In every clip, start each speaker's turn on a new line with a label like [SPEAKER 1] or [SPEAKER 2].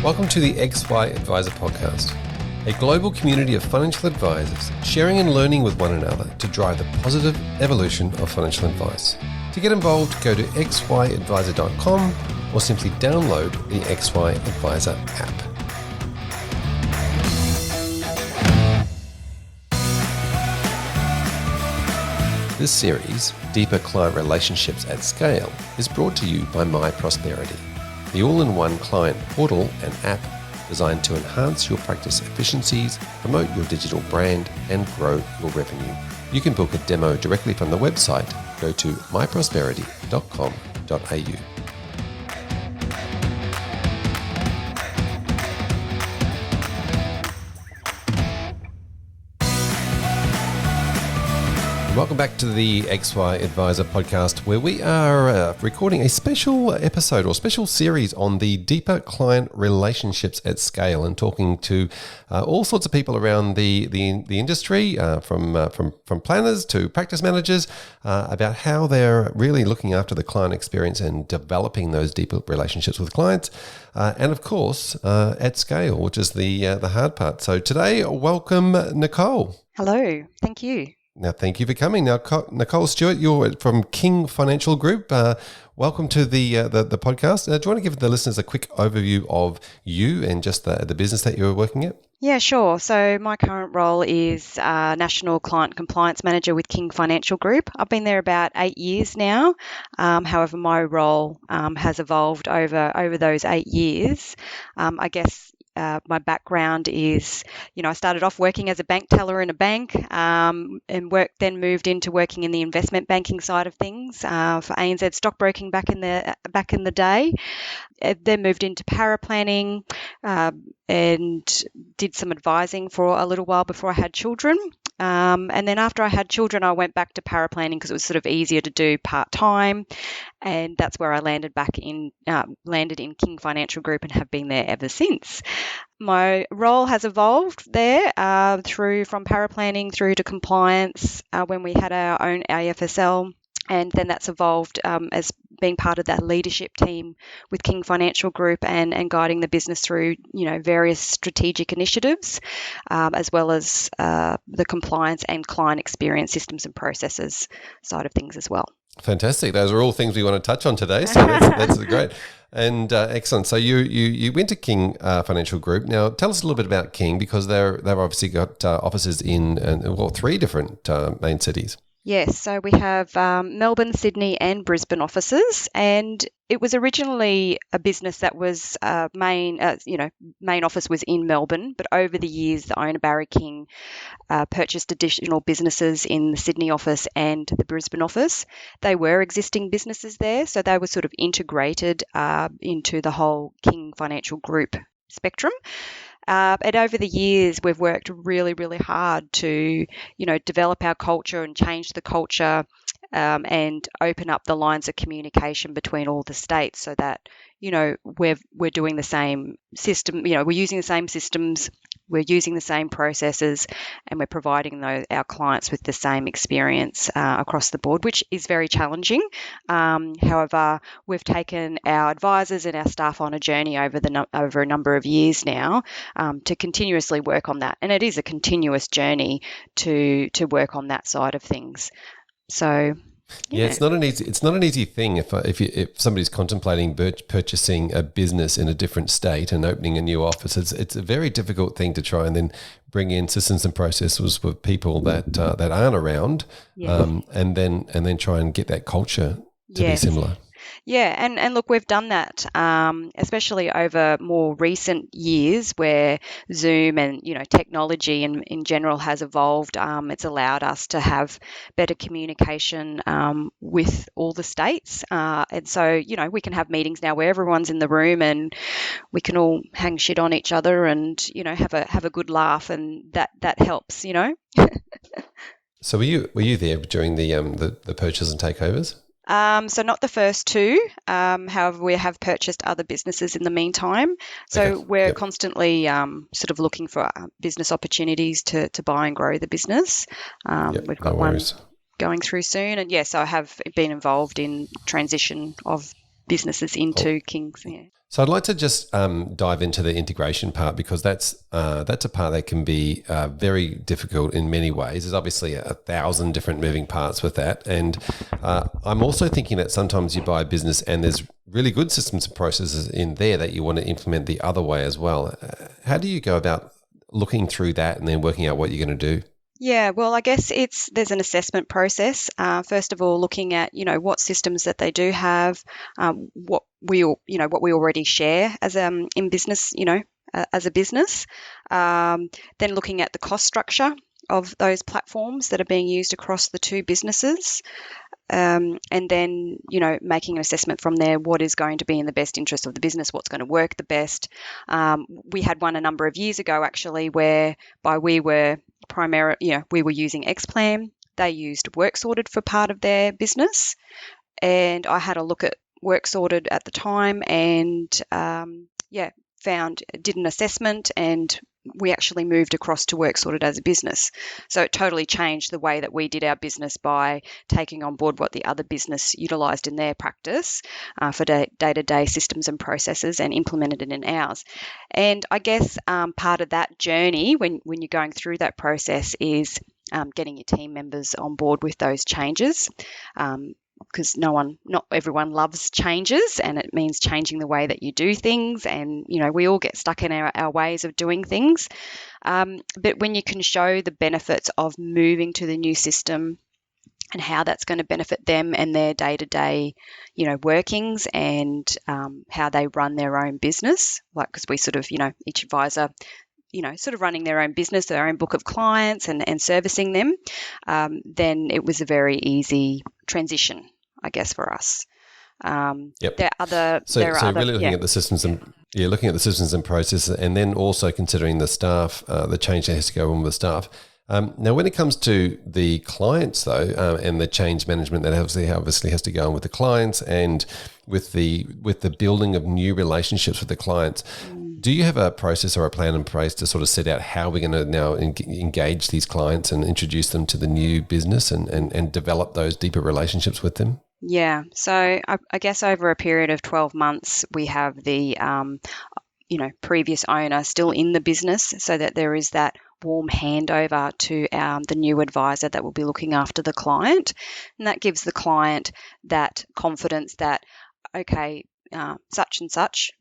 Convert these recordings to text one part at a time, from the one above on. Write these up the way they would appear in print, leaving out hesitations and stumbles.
[SPEAKER 1] Welcome to the XY Advisor Podcast, a global community of financial advisors sharing and learning with one another to drive the positive evolution of financial advice. To get involved, go to xyadvisor.com or simply download the XY Advisor app. This series, Deeper Client Relationships at Scale, is brought to you by My Prosperity, the all-in-one client portal and app designed to enhance your practice efficiencies, promote your digital brand, and grow your revenue. You can book a demo directly from the website. Go to myprosperity.com.au. Welcome back to the XY Advisor Podcast, where we are recording a special episode or special series on the deeper client relationships at scale, and talking to all sorts of people around the industry, from planners to practice managers, about how they're really looking after the client experience and developing those deeper relationships with clients, and of course at scale, which is the hard part. So today, welcome Nicole.
[SPEAKER 2] Hello, thank you.
[SPEAKER 1] Now, thank you for coming. Now, Nicole, Stuart, you're from King Financial Group. Welcome to the podcast. Do you want to give the listeners a quick overview of you and just the business that you're working at?
[SPEAKER 2] Yeah, sure. So my current role is National Client Compliance Manager with King Financial Group. I've been there about 8 years now. However, my role has evolved over those 8 years. I guess my background is, I started off working as a bank teller in a bank, and then moved into working in the investment banking side of things for ANZ stockbroking back in the day. Then moved into paraplanning and did some advising for a little while before I had children. And then after I had children, I went back to paraplanning because it was sort of easier to do part-time. And that's where I landed in King Financial Group and have been there ever since. My role has evolved there from paraplanning through to compliance when we had our own AFSL. And then that's evolved as being part of that leadership team with King Financial Group and guiding the business through, various strategic initiatives, as well as the compliance and client experience systems and processes side of things as well.
[SPEAKER 1] Fantastic. Those are all things we want to touch on today. So that's great. And excellent. So you went to King Financial Group. Now, tell us a little bit about King, because they've obviously got offices in 3 different main cities.
[SPEAKER 2] Yes, so we have Melbourne, Sydney and Brisbane offices, and it was originally a business that was main office was in Melbourne, but over the years the owner Barry King purchased additional businesses in the Sydney office and the Brisbane office. They were existing businesses there, so they were sort of integrated into the whole King Financial Group spectrum. And over the years, we've worked really, really hard to, develop our culture and change the culture and open up the lines of communication between all the states so that, we're doing the same system, we're using the same systems, we're using the same processes, and we're providing our clients with the same experience across the board, which is very challenging. However, we've taken our advisors and our staff on a journey over a number of years now to continuously work on that, and it is a continuous journey to work on that side of things. So.
[SPEAKER 1] Yeah, it's not an easy thing if somebody's contemplating purchasing a business in a different state and opening a new office. It's a very difficult thing to try and then bring in systems and processes for people that aren't around, and then try and get that culture to be similar.
[SPEAKER 2] Yeah, and look, we've done that, especially over more recent years where Zoom and, technology in general has evolved. It's allowed us to have better communication with all the states. And so, we can have meetings now where everyone's in the room and we can all hang shit on each other and, have a good laugh, and that helps,
[SPEAKER 1] So were you there during the purchases and takeovers?
[SPEAKER 2] So not the first 2. However, we have purchased other businesses in the meantime. So we're constantly sort of looking for business opportunities to buy and grow the business. We've got one going through soon. And yes, I have been involved in transition of businesses
[SPEAKER 1] Cool.
[SPEAKER 2] into King's. Yeah.
[SPEAKER 1] So I'd like to just dive into the integration part, because that's a part that can be very difficult in many ways. There's obviously 1,000 different moving parts with that, and I'm also thinking that sometimes you buy a business and there's really good systems and processes in there that you want to implement the other way as well. How do you go about looking through that and then working out what you're going to do?
[SPEAKER 2] Yeah, well, I guess there's an assessment process. First of all, looking at what systems that they do have, what we already share as in business, as a business. Then looking at the cost structure of those platforms that are being used across the two businesses. And then, making an assessment from there, what is going to be in the best interest of the business, what's going to work the best. We had one a number of years ago, actually, whereby we were using Xplan. They used WorkSorted for part of their business. And I had a look at WorkSorted at the time and, did an assessment, and we actually moved across to WorkSorted as a business. So it totally changed the way that we did our business by taking on board what the other business utilised in their practice for day-to-day systems and processes, and implemented it in ours. And I guess part of that journey, when you're going through that process, is getting your team members on board with those changes. Because not everyone loves changes, and it means changing the way that you do things. And, we all get stuck in our ways of doing things. But when you can show the benefits of moving to the new system and how that's going to benefit them and their day-to-day, workings, and how they run their own business, because we sort of, each advisor, sort of running their own business, their own book of clients, and servicing them, then it was a very easy transition, I guess, for us.
[SPEAKER 1] Yep.
[SPEAKER 2] There are other.
[SPEAKER 1] So really looking at the systems and processes, and then also considering the staff, the change that has to go on with the staff. Now, when it comes to the clients, though, and the change management that obviously has to go on with the clients, and with the building of new relationships with the clients, do you have a process or a plan in place to sort of set out how we're going to now engage these clients and introduce them to the new business and develop those deeper relationships with them?
[SPEAKER 2] Yeah. So I guess over a period of 12 months, we have the previous owner still in the business, so that there is that warm handover to the new advisor that will be looking after the client. And that gives the client that confidence that, okay, such and such,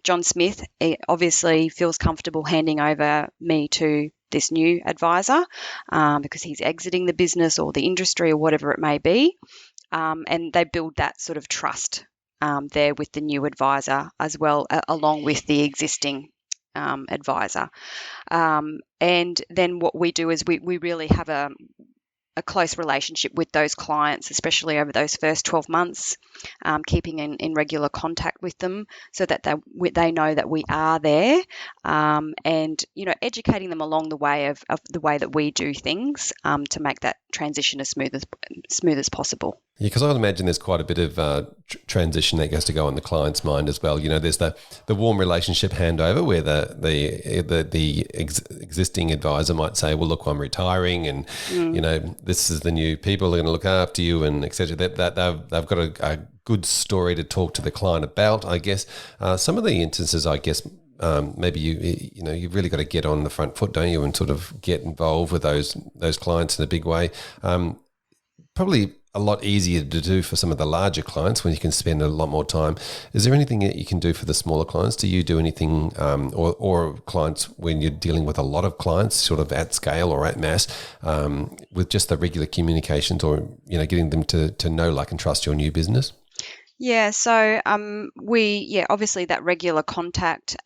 [SPEAKER 2] John Smith obviously feels comfortable handing over me to this new advisor because he's exiting the business or the industry or whatever it may be. And they build that sort of trust there with the new advisor as well, along with the existing advisor. And then what we do is we really have a close relationship with those clients, especially over those first 12 months, keeping in regular contact with them, so that they know that we are there, and educating them along the way of the way that we do things, to make that transition as smooth as possible.
[SPEAKER 1] Yeah, because I would imagine there's quite a bit of transition that has to go on the client's mind as well. There's the warm relationship handover where the existing advisor might say, "Well, look, I'm retiring, and this is the new people are going to look after you," and etc. That they've got a good story to talk to the client about. I guess some of the instances, I guess. Maybe you've really got to get on the front foot, don't you, and sort of get involved with those clients in a big way. Probably a lot easier to do for some of the larger clients when you can spend a lot more time. Is there anything that you can do for the smaller clients? Do you do anything, or clients when you're dealing with a lot of clients, sort of at scale or at mass, with just the regular communications, or getting them to know, like, and trust your new business?
[SPEAKER 2] Yeah, so obviously that regular contact,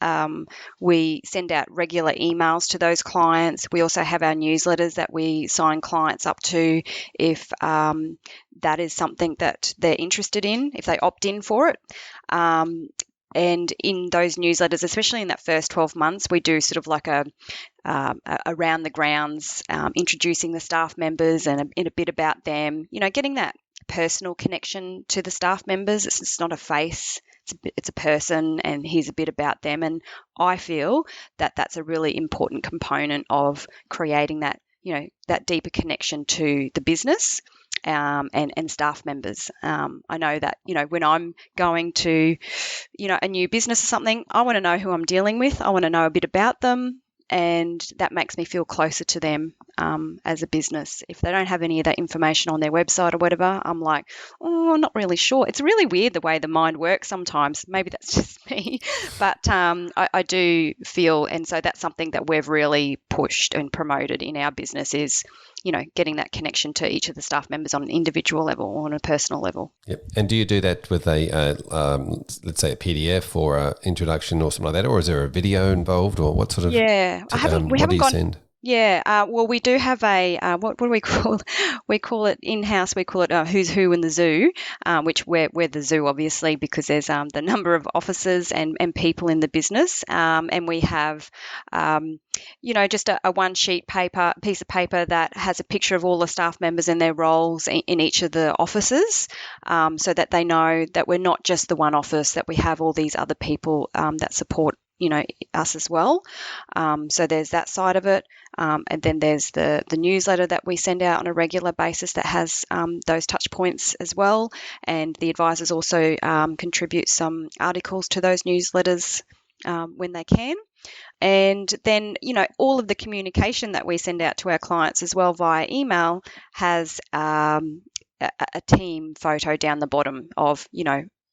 [SPEAKER 2] we send out regular emails to those clients. We also have our newsletters that we sign clients up to if that is something that they're interested in, if they opt in for it. And in those newsletters, especially in that first 12 months, we do sort of like a around the grounds, introducing the staff members and a bit about them, getting that personal connection to the staff members. It's not a face, it's a person, and here's a bit about them. And I feel that that's a really important component of creating that, that deeper connection to the business. and staff members. I know that, when I'm going to, a new business or something, I want to know who I'm dealing with. I want to know a bit about them, and that makes me feel closer to them as a business. If they don't have any of that information on their website or whatever, I'm like, oh, I'm not really sure. It's really weird the way the mind works sometimes. Maybe that's just me, but I do feel, and so that's something that we've really pushed and promoted in our business is, getting that connection to each of the staff members on an individual level or on a personal level.
[SPEAKER 1] Yep. And do you do that with let's say a PDF or an introduction or something like that, or is there a video involved, or what sort of?
[SPEAKER 2] Yeah, we haven't gone.
[SPEAKER 1] Send?
[SPEAKER 2] Yeah, well, we do have a what do we call? We call it in-house. We call it Who's Who in the Zoo, which we're the zoo, obviously, because there's the number of officers and people in the business, and we have just a one-sheet piece of paper that has a picture of all the staff members and their roles in each of the offices, so that they know that we're not just the one office, that we have all these other people that support us as well. So there's that side of it. And then there's the newsletter that we send out on a regular basis that has those touch points as well. And the advisors also contribute some articles to those newsletters when they can. And then, all of the communication that we send out to our clients as well via email has a team photo down the bottom of,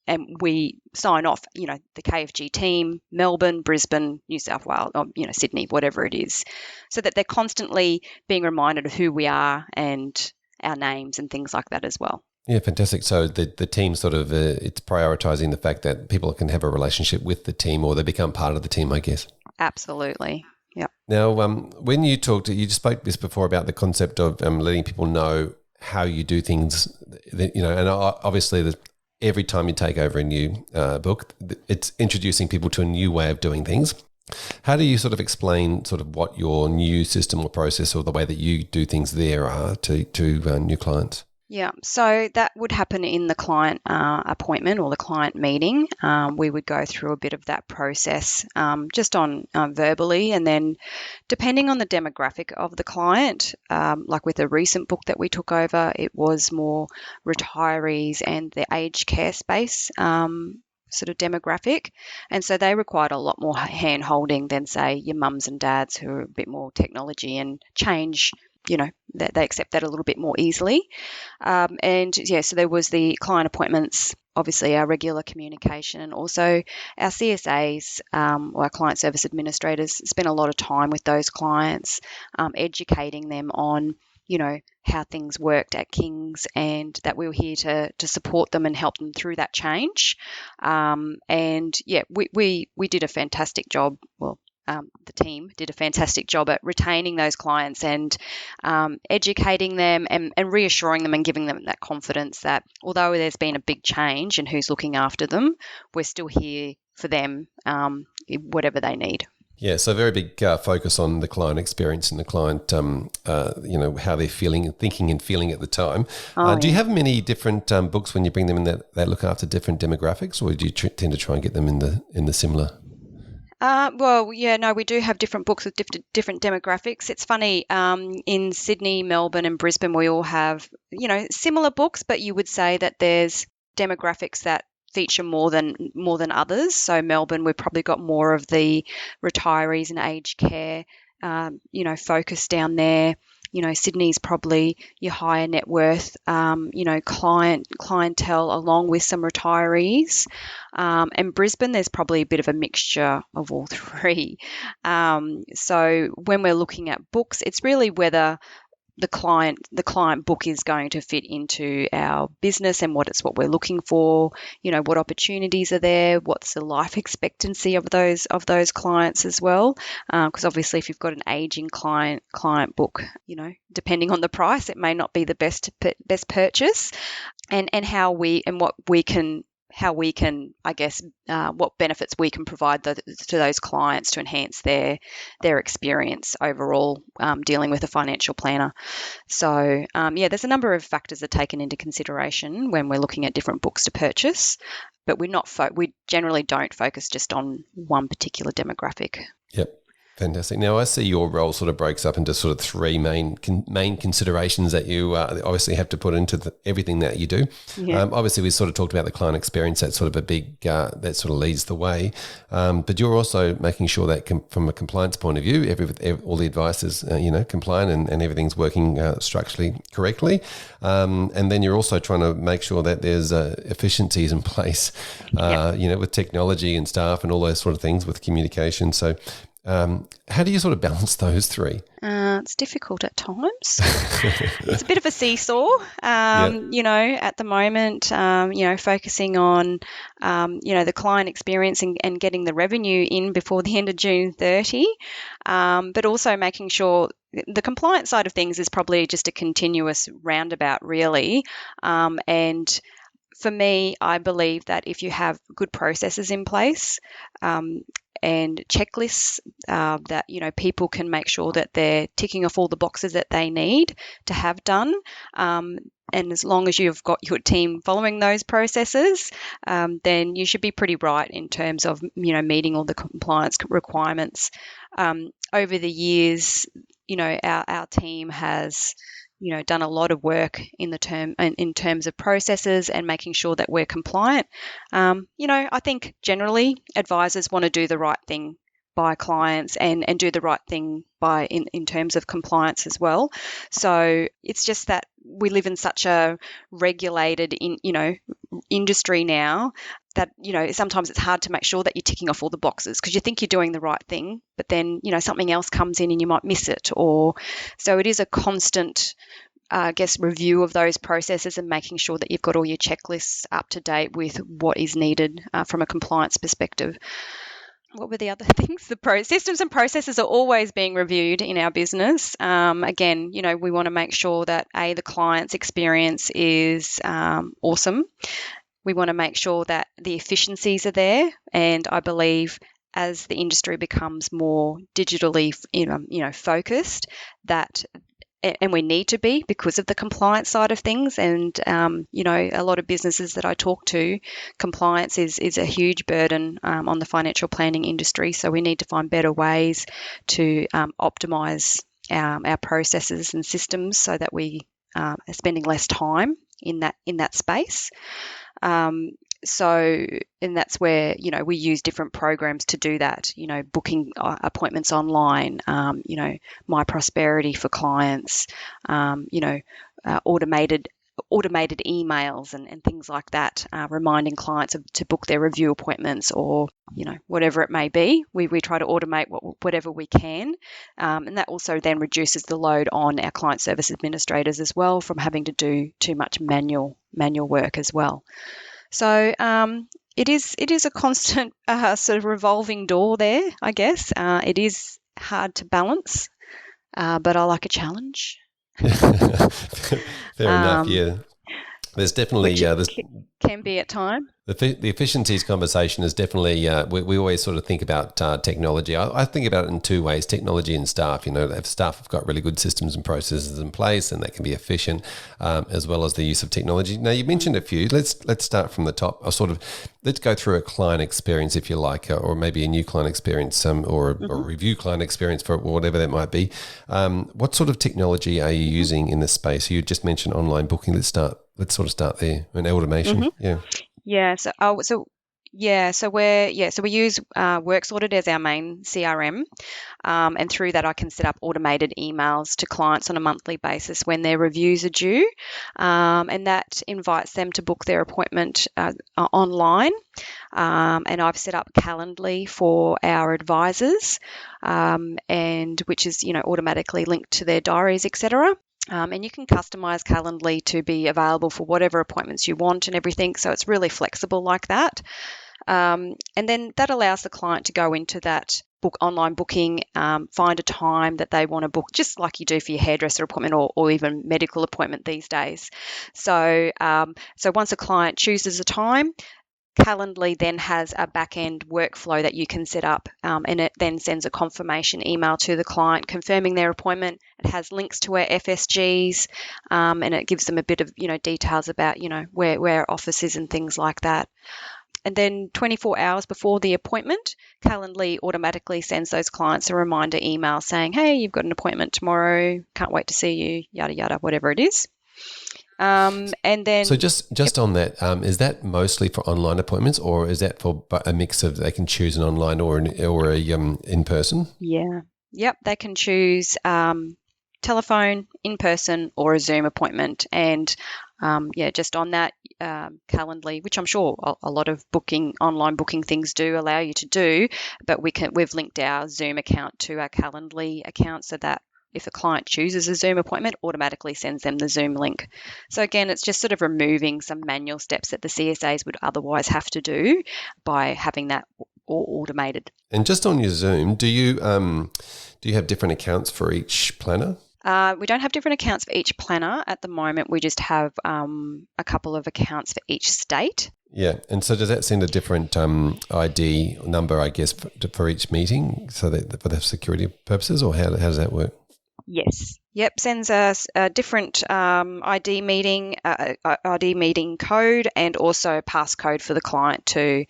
[SPEAKER 2] and we sign off, the KFG team, Melbourne, Brisbane, New South Wales, or, Sydney, whatever it is, so that they're constantly being reminded of who we are and our names and things like that as well.
[SPEAKER 1] Yeah, fantastic. So the team sort of, it's prioritising the fact that people can have a relationship with the team, or they become part of the team, I guess.
[SPEAKER 2] Absolutely. Yeah.
[SPEAKER 1] Now, when you just spoke this before about the concept of letting people know how you do things, and obviously every time you take over a new book, it's introducing people to a new way of doing things. How do you sort of explain sort of what your new system or process or the way that you do things there are to new clients?
[SPEAKER 2] Yeah, so that would happen in the client appointment or the client meeting. We would go through a bit of that process just on verbally, and then depending on the demographic of the client, like with a recent book that we took over, it was more retirees and the aged care space sort of demographic. And so they required a lot more hand holding than, say, your mums and dads who are a bit more technology and change. They accept that a little bit more easily. So there was the client appointments, obviously our regular communication, and also our CSAs, or our client service administrators, spend a lot of time with those clients, educating them on, how things worked at King's, and that we were here to support them and help them through that change. We did a fantastic job. Well, the team did a fantastic job at retaining those clients and educating them and reassuring them and giving them that confidence that although there's been a big change in who's looking after them, we're still here for them, whatever they need.
[SPEAKER 1] Yeah, so very big focus on the client experience and the client, how they're feeling, thinking and feeling at the time. Do you have many different books when you bring them in that look after different demographics, or do you tend to try and get them in the similar?
[SPEAKER 2] We do have different books with different demographics. It's funny, in Sydney, Melbourne and Brisbane, we all have, similar books, but you would say that there's demographics that feature more than others. So Melbourne, we've probably got more of the retirees and aged care, focus down there. Sydney's probably your higher net worth, clientele along with some retirees. And Brisbane, there's probably a bit of a mixture of all three. So when we're looking at books, it's really whether the client book is going to fit into our business and what we're looking for, what opportunities are there, what's the life expectancy of those clients as well, because obviously if you've got an aging client book, depending on the price, it may not be the best purchase, and how we can, I guess, what benefits we can provide to those clients to enhance their experience overall dealing with a financial planner. So, there's a number of factors that are taken into consideration when we're looking at different books to purchase, but we generally don't focus just on one particular demographic.
[SPEAKER 1] Yep. Fantastic. Now, I see your role sort of breaks up into sort of three main considerations that you obviously have to put into everything that you do.
[SPEAKER 2] Yeah.
[SPEAKER 1] Obviously, we sort of talked about the client experience. That's sort of a big that sort of leads the way. But you're also making sure that from a compliance point of view, all the advice is compliant and everything's working structurally correctly. And then you're also trying to make sure that there's efficiencies in place, with technology and staff and all those sort of things with communication. So. How do you sort of balance those three?
[SPEAKER 2] It's difficult at times. It's a bit of a seesaw, at the moment, focusing on, the client experience and getting the revenue in before the end of June 30, but also making sure the compliance side of things is probably just a continuous roundabout, really. And for me, I believe that if you have good processes in place, and checklists that people can make sure that they're ticking off all the boxes that they need to have done. And as long as you've got your team following those processes, then you should be pretty right in terms of meeting all the compliance requirements. Over the years, our team has done a lot of work in terms of processes and making sure that we're compliant. I think generally advisors want to do the right thing by clients and do the right thing in terms of compliance as well. So it's just that we live in such a regulated industry now that sometimes it's hard to make sure that you're ticking off all the boxes because you think you're doing the right thing, but then something else comes in and you might miss it. So it is a constant review of those processes and making sure that you've got all your checklists up to date with what is needed from a compliance perspective. What were the other things? Systems and processes are always being reviewed in our business. Again, we want to make sure that the client's experience is awesome. We want to make sure that the efficiencies are there, and I believe as the industry becomes more digitally, focused, that and we need to be because of the compliance side of things. And, a lot of businesses that I talk to, compliance is a huge burden on the financial planning industry. So we need to find better ways to optimize our processes and systems so that we are spending less time in that space. And that's where, we use different programs to do that, booking appointments online, My Prosperity for clients, automated emails and things like that, reminding clients to book their review appointments or, whatever it may be. We try to automate whatever we can. And that also then reduces the load on our client service administrators as well from having to do too much manual work as well. So it is a constant sort of revolving door there, I guess. It is hard to balance, but I like a challenge.
[SPEAKER 1] Fair enough, yeah. There's definitely
[SPEAKER 2] can be at time.
[SPEAKER 1] The efficiencies conversation is definitely, we always sort of think about technology. I think about it in two ways, technology and staff. If staff have got really good systems and processes in place and that can be efficient, as well as the use of technology. Now, you mentioned a few. Let's start from the top. Let's go through a client experience, if you like, or maybe a new client experience or a review client experience for whatever that might be. What sort of technology are you using in this space? You just mentioned online booking. Let's sort of start there. And automation, yeah.
[SPEAKER 2] Yeah. So we use WorkSorted as our main CRM, and through that I can set up automated emails to clients on a monthly basis when their reviews are due, and that invites them to book their appointment online. And I've set up Calendly for our advisors, and which is automatically linked to their diaries, etc. And you can customize Calendly to be available for whatever appointments you want and everything. So it's really flexible like that. And then that allows the client to go into that online booking, find a time that they want to book, just like you do for your hairdresser appointment or even medical appointment these days. So once a client chooses a time, Calendly then has a back-end workflow that you can set up, and it then sends a confirmation email to the client confirming their appointment. It has links to our FSGs, and it gives them a bit of details about where our office is and things like that. And then 24 hours before the appointment, Calendly automatically sends those clients a reminder email saying, hey, you've got an appointment tomorrow, can't wait to see you, yada, yada, whatever it is. And then...
[SPEAKER 1] So just on that, is that mostly for online appointments, or is that for a mix of they can choose an online or a in person?
[SPEAKER 2] Yeah. Yep. They can choose telephone, in person, or a Zoom appointment. And just on that Calendly, which I'm sure a lot of online booking things do allow you to do, but we've linked our Zoom account to our Calendly account so that if a client chooses a Zoom appointment, automatically sends them the Zoom link. So again, it's just sort of removing some manual steps that the CSAs would otherwise have to do by having that all automated.
[SPEAKER 1] And just on your Zoom, do you have different accounts for each planner?
[SPEAKER 2] We don't have different accounts for each planner at the moment. We just have a couple of accounts for each state.
[SPEAKER 1] Yeah, and so does that send a different ID number, I guess, for each meeting, so that for the security purposes, or how does that work?
[SPEAKER 2] Yes. Yep. Sends us a different ID meeting code, and also passcode for the client to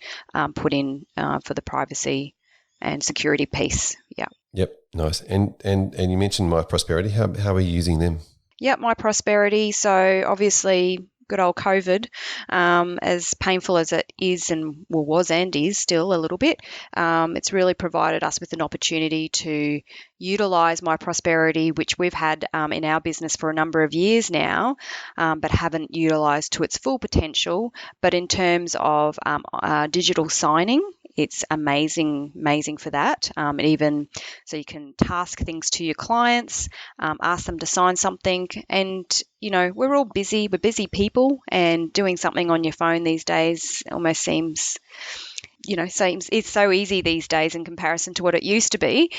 [SPEAKER 2] put in for the privacy and security piece. Yeah.
[SPEAKER 1] Yep. Nice. And you mentioned My Prosperity. How are you using them?
[SPEAKER 2] Yep. My Prosperity. So obviously, good old COVID, as painful as it is was and is still a little bit, it's really provided us with an opportunity to utilise My Prosperity, which we've had in our business for a number of years now, but haven't utilised to its full potential. But in terms of digital signing, it's amazing for that. And even so, you can task things to your clients, ask them to sign something, and we're all busy. We're busy people, and doing something on your phone these days almost seems it's so easy these days in comparison to what it used to be.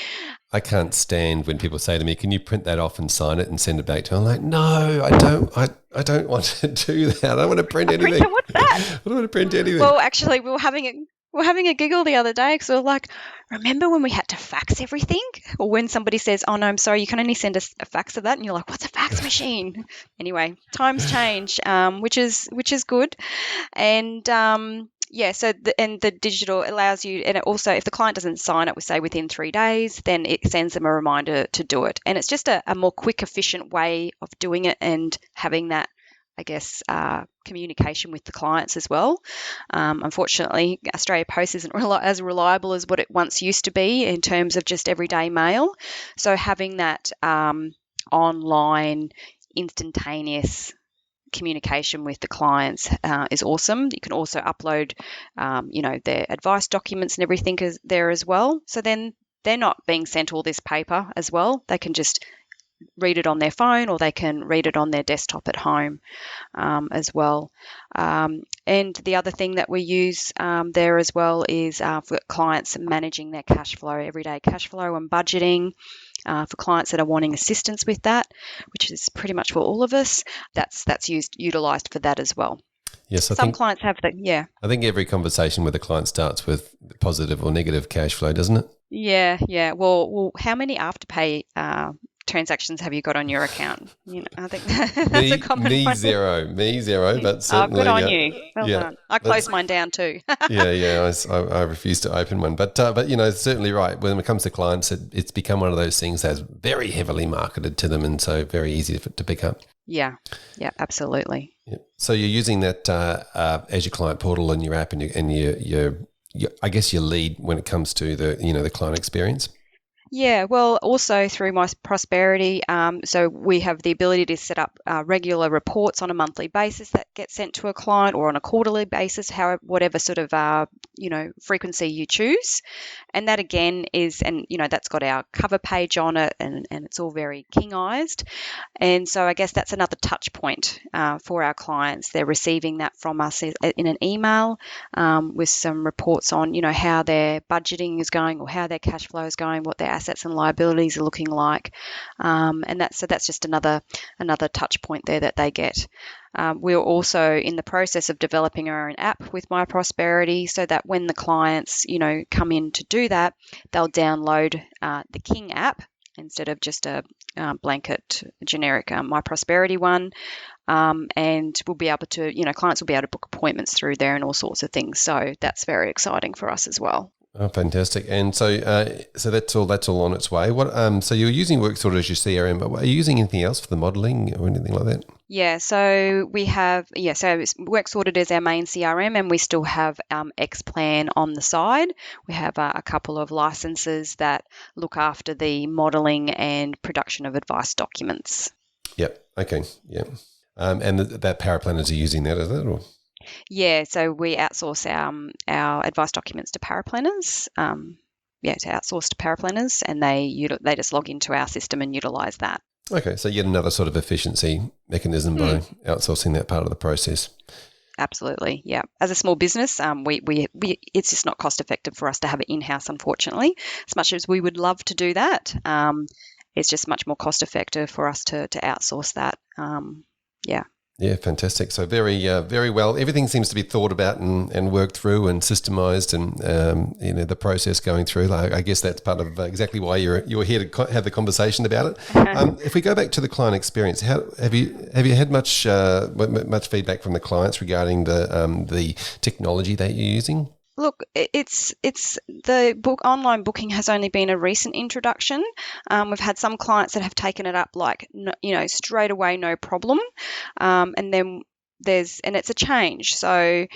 [SPEAKER 1] I can't stand when people say to me, "Can you print that off and sign it and send it back to me?" I'm like, "No, I don't. I don't want to do that. I don't want to print anything.
[SPEAKER 2] Printer, what's that?
[SPEAKER 1] I don't want to print anything."
[SPEAKER 2] Well, actually, we were having a giggle the other day because we were like, remember when we had to fax everything? Or when somebody says, oh, no, I'm sorry, you can only send us a fax of that. And you're like, what's a fax machine? Anyway, times change, which is good. And so the digital allows you, and it also, if the client doesn't sign it, we say within 3 days, then it sends them a reminder to do it. And it's just a more quick, efficient way of doing it and having that, I guess, communication with the clients as well. Unfortunately, Australia Post isn't as reliable as what it once used to be in terms of just everyday mail. So having that online, instantaneous communication with the clients is awesome. You can also upload, their advice documents and everything is there as well. So then they're not being sent all this paper as well. They can just read it on their phone, or they can read it on their desktop at home as well. And the other thing that we use there as well is for clients managing their cash flow, everyday cash flow and budgeting. For clients that are wanting assistance with that, which is pretty much for all of us, that's utilised for that as well.
[SPEAKER 1] Yes,
[SPEAKER 2] Some clients have that. Yeah.
[SPEAKER 1] I think every conversation with a client starts with positive or negative cash flow, doesn't it?
[SPEAKER 2] Yeah. Well, how many Afterpay transactions have you got on your account? I think that's a common one.
[SPEAKER 1] Me zero, but certainly.
[SPEAKER 2] Good on you. Well done. I closed mine down too.
[SPEAKER 1] I refuse to open one, but certainly right. When it comes to clients, it's become one of those things that's very heavily marketed to them, and so very easy to pick up.
[SPEAKER 2] Yeah, absolutely.
[SPEAKER 1] Yeah. So you're using that as your client portal and your app, and your I guess your lead when it comes to the client experience.
[SPEAKER 2] Yeah, well, also through My Prosperity, so we have the ability to set up regular reports on a monthly basis that get sent to a client, or on a quarterly basis, whatever sort of frequency you choose. And that again is, that's got our cover page on it, and it's all very king-eyed. And so I guess that's another touch point for our clients. They're receiving that from us in an email with some reports on, how their budgeting is going, or how their cash flow is going, what their assets and liabilities are looking like. And that's just another touch point there that they get. We're also in the process of developing our own app with My Prosperity, so that when the clients, come in to do that, they'll download the King app instead of just a blanket generic My Prosperity one. and we'll be able to, clients will be able to book appointments through there and all sorts of things. So that's very exciting for us as well.
[SPEAKER 1] Oh, fantastic! And so, so that's all on its way. So you're using WorkSorted as your CRM, but are you using anything else for the modelling or anything like that?
[SPEAKER 2] Yeah, so we have, so WorkSorted is our main CRM, and we still have Xplan on the side. We have a couple of licenses that look after the modelling and production of advice documents.
[SPEAKER 1] Yep. Okay. Yeah. And that power planners are using that, is it? Or?
[SPEAKER 2] Yeah, so we outsource our advice documents to paraplanners. To outsource to paraplanners, and they just log into our system and utilise that.
[SPEAKER 1] Okay, so yet another sort of efficiency mechanism by outsourcing that part of the process.
[SPEAKER 2] Absolutely, yeah. As a small business, we it's just not cost effective for us to have it in-house, unfortunately. As much as we would love to do that, it's just much more cost effective for us to outsource that.
[SPEAKER 1] Yeah, fantastic. So very, very well. Everything seems to be thought about and worked through and systemized, and the process going through. I guess that's part of exactly why you're here to have the conversation about it. If we go back to the client experience, have you had much feedback from the clients regarding the technology that you're using?
[SPEAKER 2] Look, it's the online booking has only been a recent introduction. We've had some clients that have taken it up straight away, no problem. And then it's a change. So,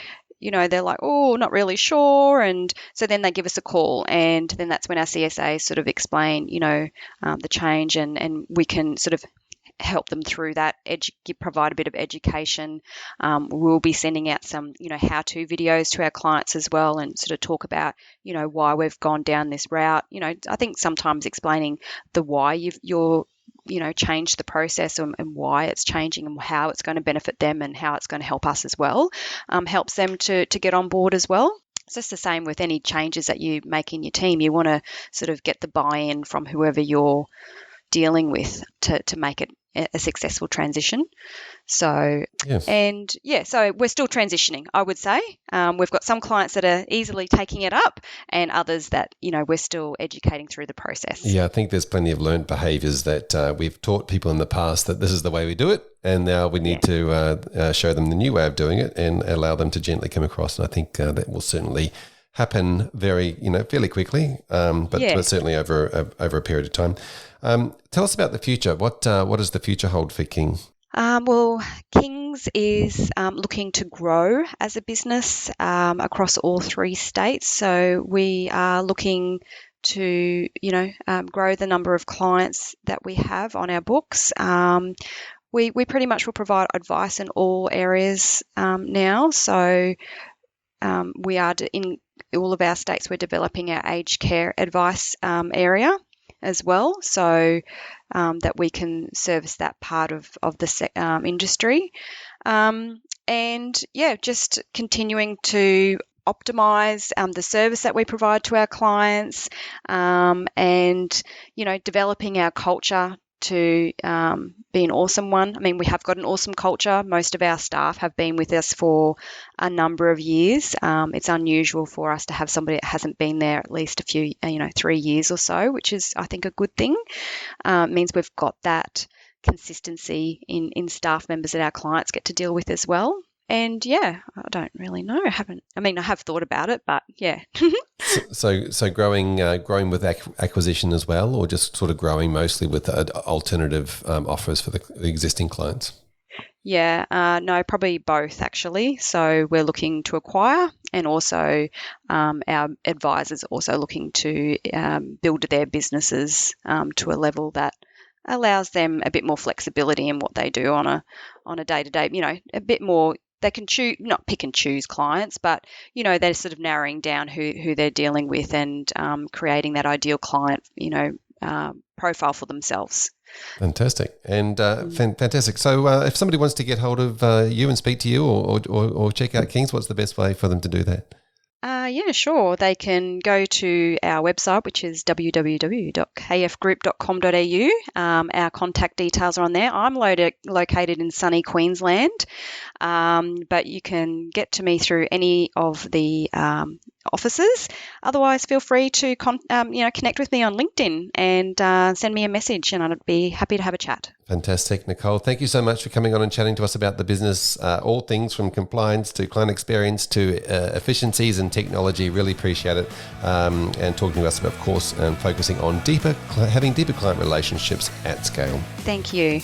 [SPEAKER 2] they're like, oh, not really sure. And so then they give us a call, and then that's when our CSA sort of explain, the change, and we can sort of help them through that, provide a bit of education. We'll be sending out some, how-to videos to our clients as well, and sort of talk about, why we've gone down this route. I think sometimes explaining the why you're change the process and why it's changing and how it's going to benefit them and how it's going to help us as well, helps them to get on board as well. It's just the same with any changes that you make in your team. You want to sort of get the buy-in from whoever you're dealing with to make it a successful transition. So, so we're still transitioning, I would say. We've got some clients that are easily taking it up, and others that, we're still educating through the process.
[SPEAKER 1] Yeah, I think there's plenty of learned behaviours that we've taught people in the past that this is the way we do it, and now we need to show them the new way of doing it and allow them to gently come across. And I think that will certainly happen fairly quickly, but certainly over a period of time. Tell us about the future. What does the future hold for King?
[SPEAKER 2] Well, King's is looking to grow as a business across all 3 states. So we are looking to, grow the number of clients that we have on our books. We pretty much will provide advice in all areas now. So we are in all of our states. We're developing our aged care advice area as well, so that we can service that part of the industry. Just continuing to optimize the service that we provide to our clients, and developing our culture to be an awesome one. I mean, we have got an awesome culture. Most of our staff have been with us for a number of years. It's unusual for us to have somebody that hasn't been there at least a few, 3 years or so, which is, I think, a good thing. It means we've got that consistency in staff members that our clients get to deal with as well. And I don't really know. I have thought about it, but yeah.
[SPEAKER 1] So growing with acquisition as well, or just sort of growing mostly with alternative offers for the existing clients?
[SPEAKER 2] No, probably both actually. So we're looking to acquire, and also our advisors also looking to build their businesses to a level that allows them a bit more flexibility in what they do on a day-to-day, a bit more. They can choose, not pick and choose clients, but, they're sort of narrowing down who they're dealing with, and creating that ideal client, profile for themselves.
[SPEAKER 1] Fantastic. And fantastic. So if somebody wants to get hold of you and speak to you or check out King's, what's the best way for them to do that?
[SPEAKER 2] Sure. They can go to our website, which is www.kfgroup.com.au. Our contact details are on there. I'm located in sunny Queensland, but you can get to me through any of the offices. Otherwise, feel free to connect with me on LinkedIn and send me a message, and I'd be happy to have a chat.
[SPEAKER 1] Fantastic, Nicole. Thank you so much for coming on and chatting to us about the business, all things from compliance to client experience to efficiencies and technology. Really appreciate it. And talking to us about, of course, focusing on having deeper client relationships at scale.
[SPEAKER 2] Thank you.